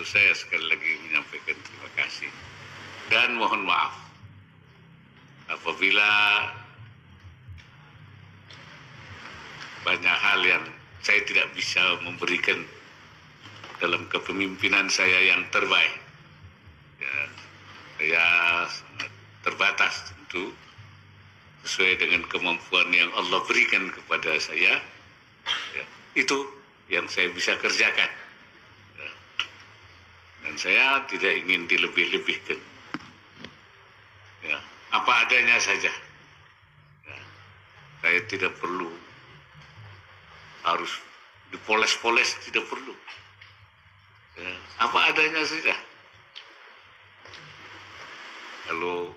saya sekali lagi menyampaikan terima kasih dan mohon maaf apabila banyak hal yang saya tidak bisa memberikan dalam kepemimpinan saya yang terbaik. Ya, saya sangat terbatas tentu sesuai dengan kemampuan yang Allah berikan kepada saya. Ya, itu yang saya bisa kerjakan. Ya. Dan saya tidak ingin dilebih-lebihkan. Ya, apa adanya saja. Ya, saya tidak perlu harus dipoles-poles, tidak perlu. Ya, apa adanya saja. Kalau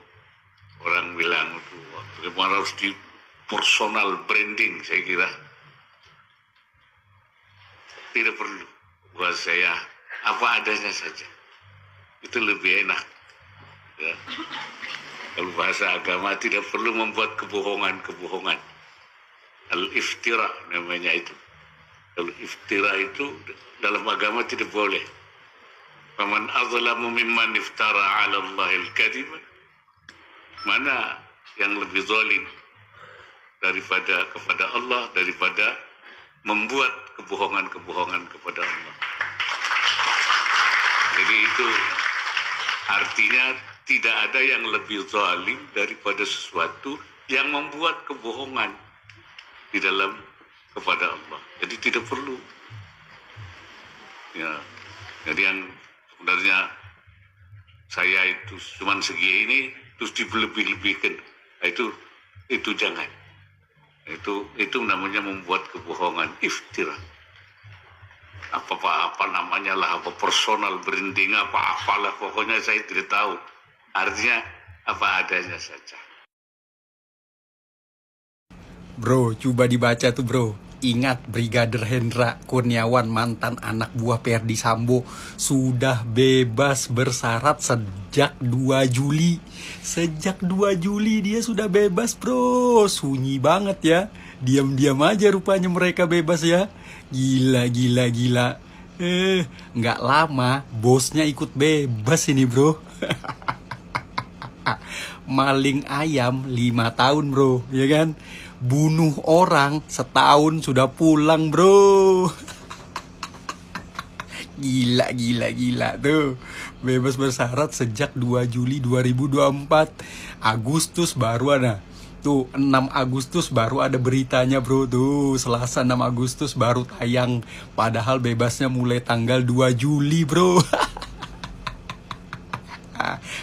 orang bilang itu bagaimana harus di personal branding, saya kira tidak perlu. Buat saya apa adanya saja itu lebih enak. Ya. Kalau bahasa agama tidak perlu membuat kebohongan. Al-iftira namanya itu. Kalau iftira itu dalam agama tidak boleh. Faman azlamu mimman iftara 'ala Allahil kadhiba. Mana yang lebih zalim daripada kepada Allah daripada membuat kebohongan kepada Allah. Jadi itu artinya tidak ada yang lebih zalim daripada sesuatu yang membuat kebohongan di dalam kepada Allah. Jadi tidak perlu. Ya. Jadi yang sebenarnya saya itu cuman segi ini terus dilebih-lebihkan. Itu jangan. Itu namanya membuat kebohongan, iftira. Apa namanya lah, apa personal branding, apalah pokoknya saya tidak tahu. Artinya apa adanya saja. Bro, coba dibaca tuh bro. Ingat, Brigadir Hendra Kurniawan, mantan anak buah Ferdi Sambo, sudah bebas bersyarat sejak 2 Juli. Sejak 2 Juli dia sudah bebas bro. Sunyi banget ya. Diam-diam aja rupanya mereka bebas ya. Gila. Nggak lama bosnya ikut bebas ini bro. Maling ayam 5 tahun bro, ya kan? Bunuh orang setahun sudah pulang bro. Gila tuh. Bebas bersyarat sejak 2 Juli 2024. Agustus baru ada. Tuh 6 Agustus baru ada beritanya bro. Tuh Selasa 6 Agustus baru tayang. Padahal bebasnya mulai tanggal 2 Juli bro.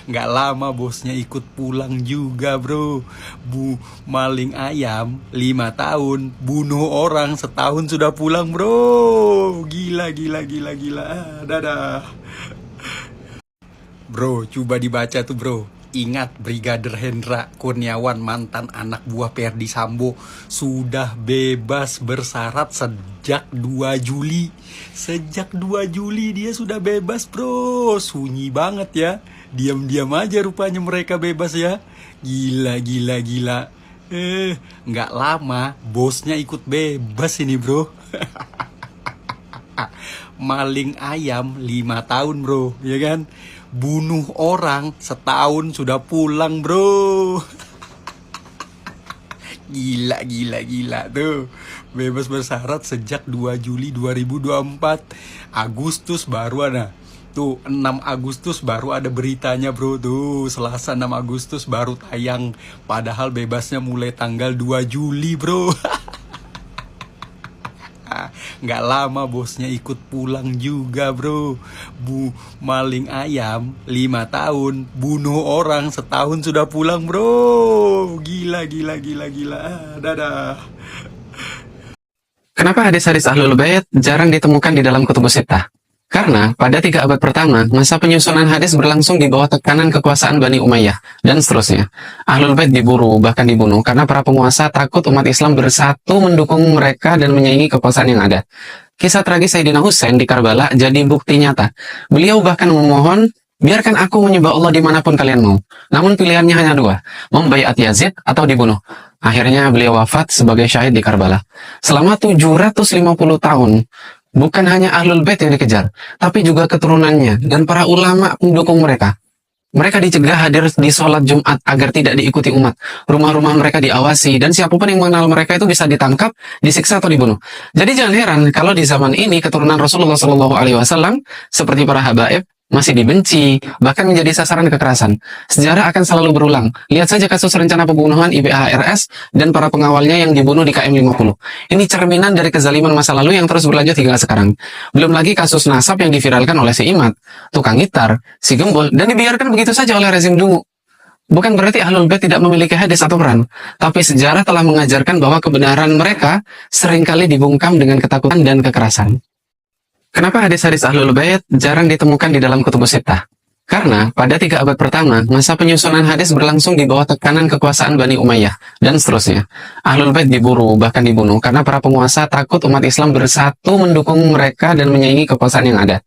Nggak lama bosnya ikut pulang juga bro. Maling ayam 5 tahun, bunuh orang setahun sudah pulang bro. Gila. Dadah. Bro, coba dibaca tuh bro. Ingat, Brigadir Hendra Kurniawan, mantan anak buah Ferdi Sambo, sudah bebas bersyarat sejak 2 Juli. Sejak 2 Juli dia sudah bebas bro. Sunyi banget ya. Diam-diam aja rupanya mereka bebas ya. Gila. Nggak lama bosnya ikut bebas ini bro. Maling ayam 5 tahun bro, ya kan? Bunuh orang setahun sudah pulang bro. Gila tuh. Bebas bersyarat sejak 2 Juli 2024. Agustus baru ada. Tuh 6 Agustus baru ada beritanya bro. Tuh Selasa 6 Agustus baru tayang. Padahal bebasnya mulai tanggal 2 Juli bro. Nggak lama bosnya ikut pulang juga bro. Maling ayam 5 tahun, bunuh orang setahun sudah pulang bro. Gila. Dadah. Kenapa hadis-hadis Ahlul Bait jarang ditemukan di dalam kutubus sittah? Karena pada 3 abad pertama, masa penyusunan hadis berlangsung di bawah tekanan kekuasaan Bani Umayyah, dan seterusnya. Ahlul Bait diburu, bahkan dibunuh, karena para penguasa takut umat Islam bersatu mendukung mereka dan menyaingi kekuasaan yang ada. Kisah tragis Sayyidina Husain di Karbala jadi bukti nyata. Beliau bahkan memohon, biarkan aku menyembah Allah dimanapun kalian mau. Namun pilihannya hanya 2, membaiat Yazid atau dibunuh. Akhirnya beliau wafat sebagai syahid di Karbala. Selama 750 tahun, Bukan hanya Ahlul Bait yang dikejar, tapi juga keturunannya dan para ulama pendukung mereka. Mereka dicegah hadir di sholat Jumat agar tidak diikuti umat. Rumah-rumah mereka diawasi, dan siapapun yang mengenal mereka itu bisa ditangkap, disiksa atau dibunuh. Jadi jangan heran kalau di zaman ini keturunan Rasulullah SAW seperti para habaib masih dibenci, bahkan menjadi sasaran kekerasan. Sejarah akan selalu berulang. Lihat saja kasus rencana pembunuhan IBHRS dan para pengawalnya yang dibunuh di KM 50. Ini cerminan dari kezaliman masa lalu yang terus berlanjut hingga sekarang. Belum lagi kasus nasab yang diviralkan oleh si Imat, tukang gitar, si Gembol, dan dibiarkan begitu saja oleh rezim dungu. Bukan berarti Ahlul Bait tidak memiliki hadis atau peran, tapi sejarah telah mengajarkan bahwa kebenaran mereka seringkali dibungkam dengan ketakutan dan kekerasan. Kenapa hadis-hadis Ahlul Bait jarang ditemukan di dalam kutubus sittah? Karena pada 3 abad pertama, masa penyusunan hadis berlangsung di bawah tekanan kekuasaan Bani Umayyah, dan seterusnya. Ahlul Bait diburu, bahkan dibunuh, karena para penguasa takut umat Islam bersatu mendukung mereka dan menyaingi kekuasaan yang ada.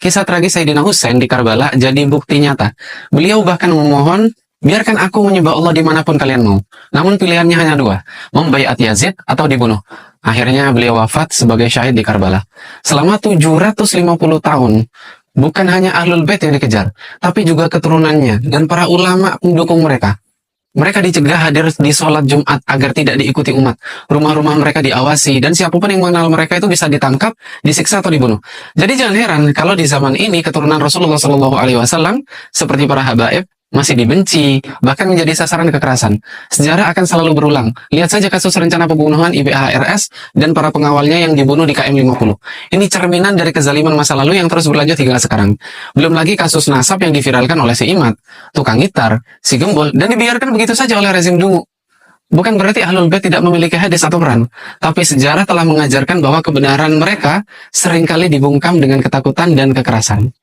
Kisah tragis Sayyidina Husain di Karbala jadi bukti nyata. Beliau bahkan memohon, biarkan aku menyembah Allah dimanapun kalian mau. Namun pilihannya hanya 2, membaiat Yazid atau dibunuh. Akhirnya beliau wafat sebagai syahid di Karbala. Selama 750 tahun, bukan hanya Ahlul Bait yang dikejar, tapi juga keturunannya dan para ulama pendukung mereka. Mereka dicegah hadir di sholat Jumat agar tidak diikuti umat. Rumah-rumah mereka diawasi, dan siapapun yang mengenal mereka itu bisa ditangkap, disiksa atau dibunuh. Jadi jangan heran kalau di zaman ini keturunan Rasulullah SAW seperti para habaib masih dibenci, bahkan menjadi sasaran kekerasan. Sejarah akan selalu berulang. Lihat saja kasus rencana pembunuhan IBHRS dan para pengawalnya yang dibunuh di KM 50. Ini cerminan dari kezaliman masa lalu yang terus berlanjut hingga sekarang. Belum lagi kasus nasab yang diviralkan oleh si Imat, tukang gitar, si Gembol, dan dibiarkan begitu saja oleh rezim dungu. Bukan berarti Ahlul Bait tidak memiliki hadis atau peran, tapi sejarah telah mengajarkan bahwa kebenaran mereka seringkali dibungkam dengan ketakutan dan kekerasan.